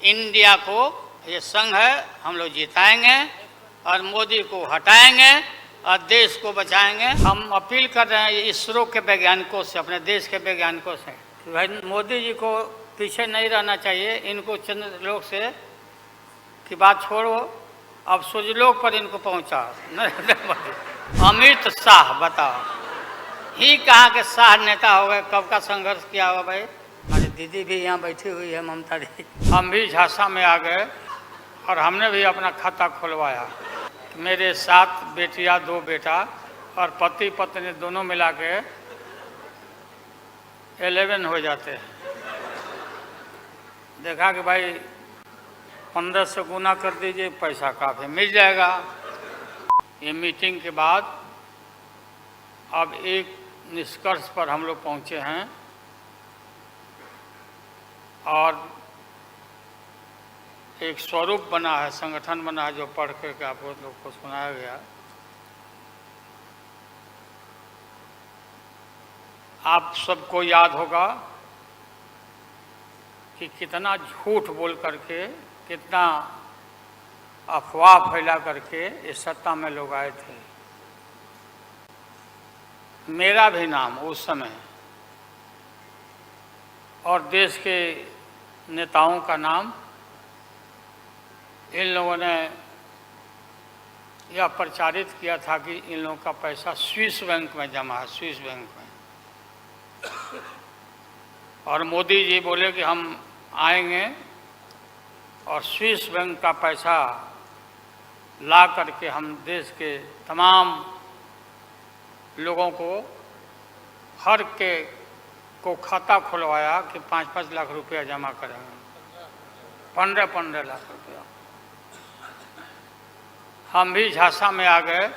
India को, ये संघ है, हम लोग जिताएंगे और मोदी को हटाएंगे और देश को बचाएंगे। हम अपील कर रहे हैं इसरो के वैज्ञानिकों से, अपने देश के वैज्ञानिकों से, भाई मोदी जी को पीछे नहीं रहना चाहिए। इनको चंद्रलोक से की बात छोड़ो, अब सूर्यलोक पर इनको पहुंचा नरेंद्र मोदी। अमित शाह बताओ, ही कहाँ के शाह नेता हो गए, कब का संघर्ष किया होगा भाई। हमारी दीदी भी यहाँ बैठी हुई है, ममता दी। हम भी झांसा में आ गए और हमने भी अपना खाता खुलवाया। मेरे 7 बेटियां 2 बेटा और पति पत्नी दोनों मिला के 11 हो जाते हैं। देखा कि भाई 15 से गुना कर दीजिए, पैसा काफ़ी मिल जाएगा। ये मीटिंग के बाद अब एक निष्कर्ष पर हम लोग पहुँचे हैं और एक स्वरूप बना है, संगठन बना है, जो पढ़ करके आप लोग को सुनाया गया। आप सबको याद होगा कि कितना झूठ बोल करके, कितना अफवाह फैला करके इस सत्ता में लोग आए थे। मेरा भी नाम उस समय और देश के नेताओं का नाम, इन लोगों ने यह प्रचारित किया था कि इन लोगों का पैसा स्विस बैंक में जमा है, स्विस बैंक में। और मोदी जी बोले कि हम आएंगे और स्विस बैंक का पैसा ला करके हम देश के तमाम लोगों को, हर के को खाता खुलवाया कि 5-5 लाख रुपया जमा करेंगे, 15-15 लाख रुपया। हम भी झांसा में आ गए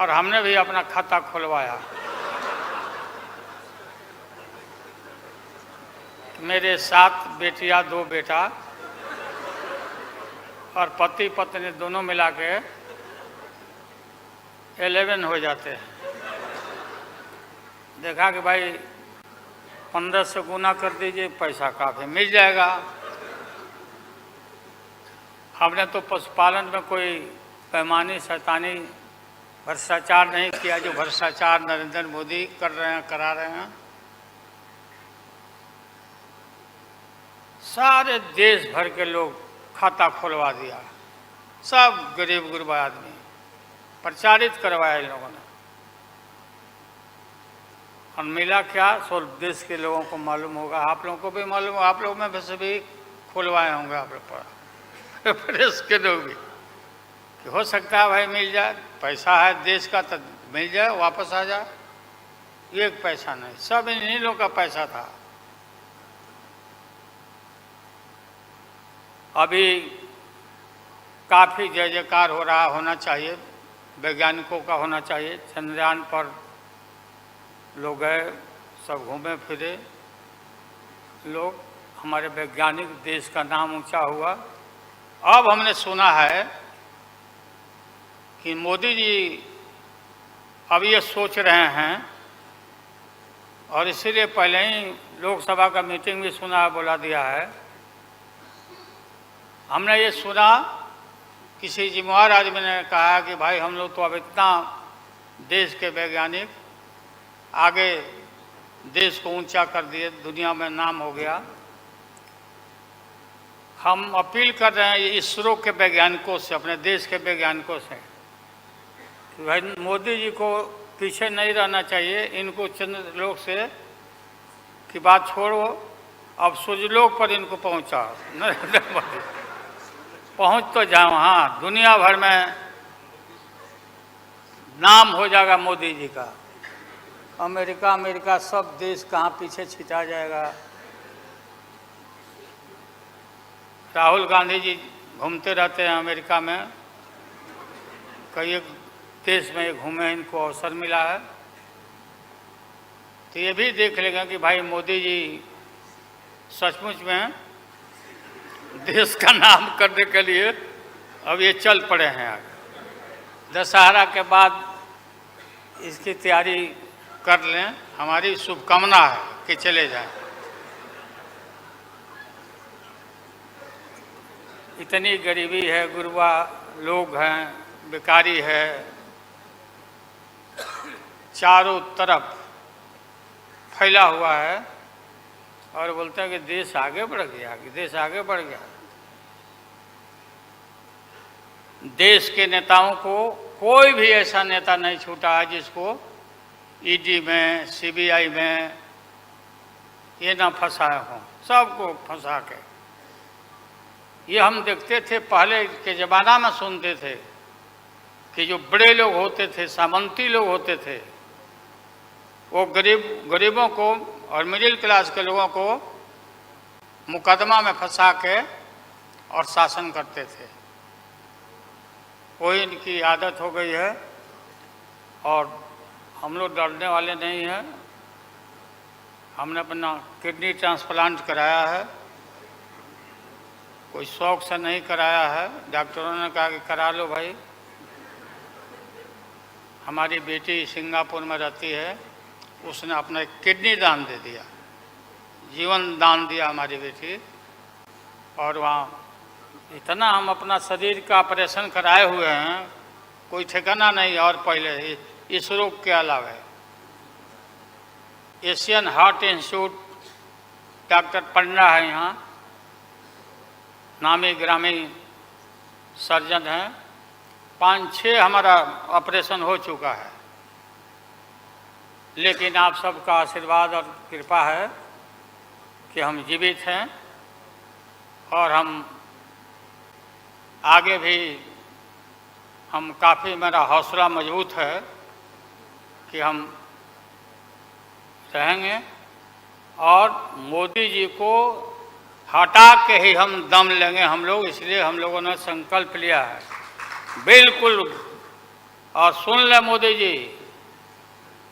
और हमने भी अपना खाता खुलवाया। मेरे 7 बेटियां 2 बेटा और पति पत्नी दोनों मिला के 11 हो जाते हैं। देखा कि भाई 15 से गुना कर दीजिए, पैसा काफ़ी मिल जाएगा। हमने तो पशुपालन में कोई पैमानी शैतानी भ्रष्टाचार नहीं किया, जो भ्रष्टाचार नरेंद्र मोदी कर रहे हैं, करा रहे हैं। सारे देश भर के लोग खाता खुलवा दिया, सब गरीब गुरबा आदमी प्रचारित करवाया इन लोगों ने। और मिला क्या, सब देश के लोगों को मालूम होगा, आप लोगों को भी मालूम होगा, आप लोग में से भी खुलवाए होंगे आप लोग पर, प्रेस के लोग भी, कि हो सकता है भाई मिल जाए, पैसा है देश का तो मिल जाए, वापस आ जाए। एक पैसा नहीं, सब इन्हीं लोगों का पैसा था। अभी काफ़ी जय जयकार हो रहा, होना चाहिए, वैज्ञानिकों का होना चाहिए। चंद्रयान पर लोग गए, सब घूमे फिरे लोग, हमारे वैज्ञानिक, देश का नाम ऊंचा हुआ। अब हमने सुना है कि मोदी जी अब ये सोच रहे हैं, और इसीलिए पहले ही लोकसभा का मीटिंग भी सुना, बुला दिया है। हमने ये सुना, किसी जिम्मेवार आदमी ने कहा कि भाई हम लोग तो अब इतना देश के वैज्ञानिक आगे देश को ऊंचा कर दिए, दुनिया में नाम हो गया। हम अपील कर रहे हैं इसरो के वैज्ञानिकों से, अपने देश के वैज्ञानिकों से, कि भाई मोदी जी को पीछे नहीं रहना चाहिए। इनको चंद्रलोक से की बात छोड़ो, अब सूर्यलोक पर इनको पहुंचा नरेंद्र मोदी। पहुंच तो जाओ, हाँ, दुनिया भर में नाम हो जाएगा मोदी जी का। अमेरिका सब देश कहाँ पीछे छिटा जाएगा। राहुल गांधी जी घूमते रहते हैं अमेरिका में, कई देश में घूमे, इनको अवसर मिला है। तो ये भी देख लेगा कि भाई मोदी जी सचमुच में देश का नाम करने के लिए अब ये चल पड़े हैं आगे। दशहरा के बाद इसकी तैयारी कर लें, हमारी शुभकामना है कि चले जाएं। इतनी गरीबी है, गुरबा लोग हैं, बेकारी है, चारों तरफ फैला हुआ है, और बोलते हैं कि देश आगे बढ़ गया, कि देश आगे बढ़ गया। देश के नेताओं को कोई भी ऐसा नेता नहीं छूटा है जिसको ईडी में, सीबीआई में ये ना फंसाए हों, सबको फंसा के। ये हम देखते थे, पहले के ज़माना में सुनते थे कि जो बड़े लोग होते थे, सामंती लोग होते थे, वो गरीबों को और मिडिल क्लास के लोगों को मुकदमा में फंसा के और शासन करते थे। वही इनकी आदत हो गई है, और हम लोग डरने वाले नहीं हैं। हमने अपना किडनी ट्रांसप्लांट कराया है, कोई शौक से नहीं कराया है। डॉक्टरों ने कहा कि करा लो भाई। हमारी बेटी सिंगापुर में रहती है, उसने अपना एक किडनी दान दे दिया, जीवन दान दिया हमारी बेटी। और वहाँ इतना हम अपना शरीर का ऑपरेशन कराए हुए हैं, कोई ठिकाना नहीं। और पहले इस रोग के अलावा एशियन हार्ट इंस्टीट्यूट, डॉक्टर पंडा है यहाँ, नामी ग्रामी सर्जन हैं, 5-6 हमारा ऑपरेशन हो चुका है। लेकिन आप सबका आशीर्वाद और कृपा है कि हम जीवित हैं, और हम आगे भी हम काफ़ी, मेरा हौसला मजबूत है कि हम रहेंगे, और मोदी जी को हटा के ही हम दम लेंगे हम लोग। इसलिए हम लोगों ने संकल्प लिया है, बिल्कुल। और सुन ले मोदी जी,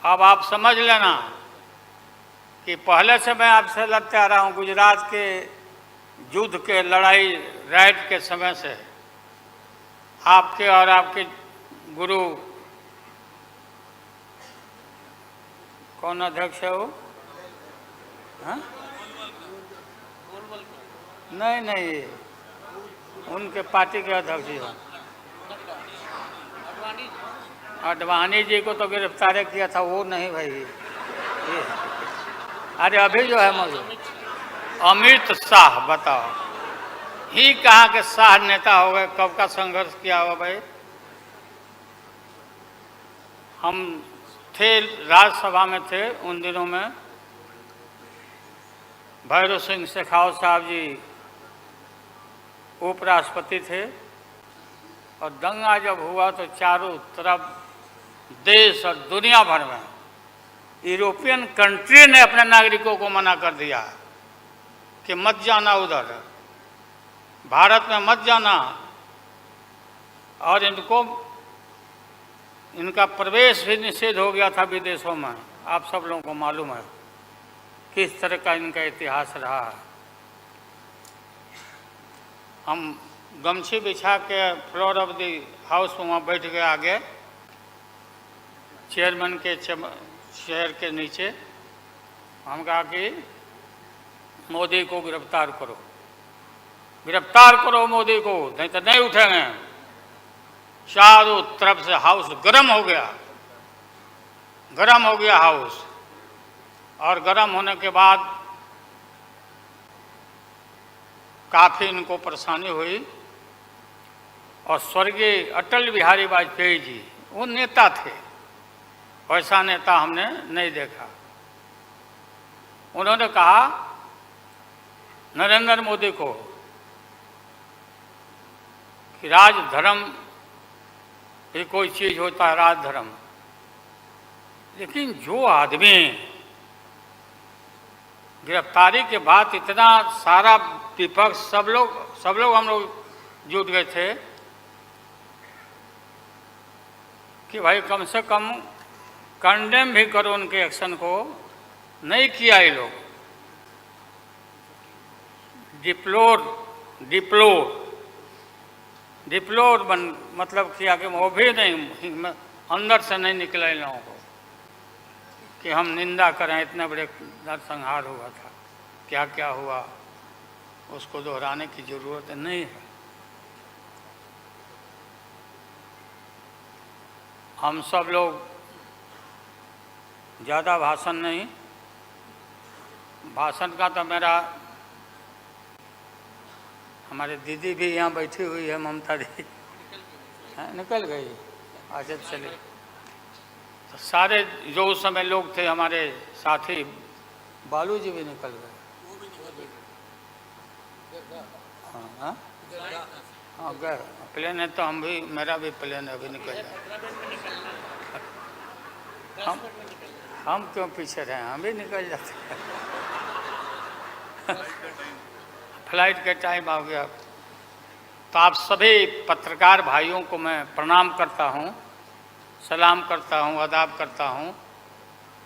अब आप समझ लेना कि पहले से मैं आपसे लड़ते आ रहा हूँ, गुजरात के युद्ध के लड़ाई राइट के समय से। आपके और आपके गुरु, कौन अध्यक्ष है वो? हाँ? नहीं, उनके पार्टी के अध्यक्ष जी हैं, अडवाणी जी को तो गिरफ्तार किया था, वो नहीं भाई ये। अरे अभी जो है मौजूद अमित शाह, बताओ, ही कहाँ के शाह नेता हो गए? कब का संघर्ष किया हुआ भाई। हम थे, राज्यसभा में थे उन दिनों में, भैरव सिंह शेखावत साहब जी उपराष्ट्रपति थे, और दंगा जब हुआ तो चारों तरफ देश और दुनिया भर में यूरोपियन कंट्री ने अपने नागरिकों को मना कर दिया कि मत जाना उधर, भारत में मत जाना, और इनका प्रवेश भी निषेध हो गया था विदेशों में। आप सब लोगों को मालूम है किस तरह का इनका इतिहास रहा है। हम गमछी बिछा के फ्लोर ऑफ द हाउस में वहाँ बैठ गए आगे, चेयरमैन के चेयर के नीचे। हम कहा कि मोदी को गिरफ्तार करो, गिरफ्तार करो मोदी को, नहीं तो नहीं उठेंगे। चारों तरफ से हाउस गर्म हो गया, गर्म हो गया हाउस। और गर्म होने के बाद काफ़ी इनको परेशानी हुई, और स्वर्गीय अटल बिहारी वाजपेयी जी, वो नेता थे, वैसा नेता हमने नहीं देखा। उन्होंने कहा नरेंद्र मोदी को कि राजधर्म भी कोई चीज़ होता है, राजधर्म। लेकिन जो आदमी गिरफ्तारी के बाद इतना सारा विपक्ष, सब लोग हम लोग जुट गए थे कि भाई कम से कम कंडेम भी करो उनके एक्शन को। नहीं किया ये लोग, डिप्लोर मतलब किया कि वो भी नहीं, अंदर से नहीं निकला इन लोगों को कि हम निंदा करें, इतने बड़े नरसंहार हुआ था, क्या क्या हुआ उसको दोहराने की ज़रूरत नहीं है। हम सब लोग ज़्यादा भाषण नहीं, भाषण का तो मेरा, हमारे दीदी भी यहाँ बैठी हुई है, ममता दी निकल गई। अच्छा चले, तो सारे जो उस समय लोग थे हमारे साथी, बालू जी भी निकल गए। हाँ हाँ गए, प्लेन है तो हम भी, मेरा भी प्लेन अभी निकल गया। हम क्यों पीछे रहे, हम भी निकल जाते हैं। फ्लाइट के टाइम आ गया। तो आप सभी पत्रकार भाइयों को मैं प्रणाम करता हूँ, सलाम करता हूँ, आदाब करता हूँ।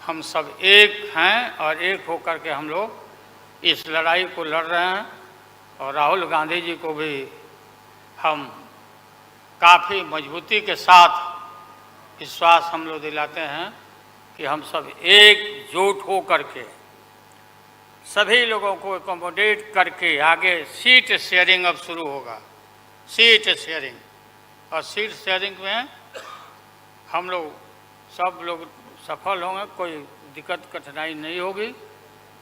हम सब एक हैं और एक होकर के हम लोग इस लड़ाई को लड़ रहे हैं। और राहुल गांधी जी को भी हम काफ़ी मजबूती के साथ विश्वास हम लोग दिलाते हैं कि हम सब एकजुट हो करके सभी लोगों को एकोमोडेट करके आगे सीट शेयरिंग अब शुरू होगा, सीट शेयरिंग। और सीट शेयरिंग में हम लोग सब लोग सफल होंगे, कोई दिक्कत कठिनाई नहीं होगी,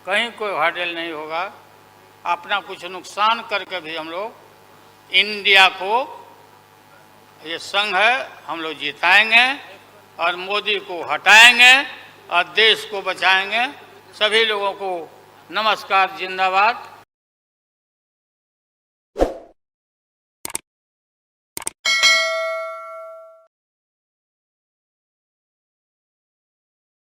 कहीं कोई हर्डल नहीं होगा। अपना कुछ नुकसान करके भी हम लोग इंडिया को, ये संघ है, हम लोग जिताएंगे और मोदी को हटाएंगे और देश को बचाएंगे। सभी लोगों को नमस्कार, जिंदाबाद।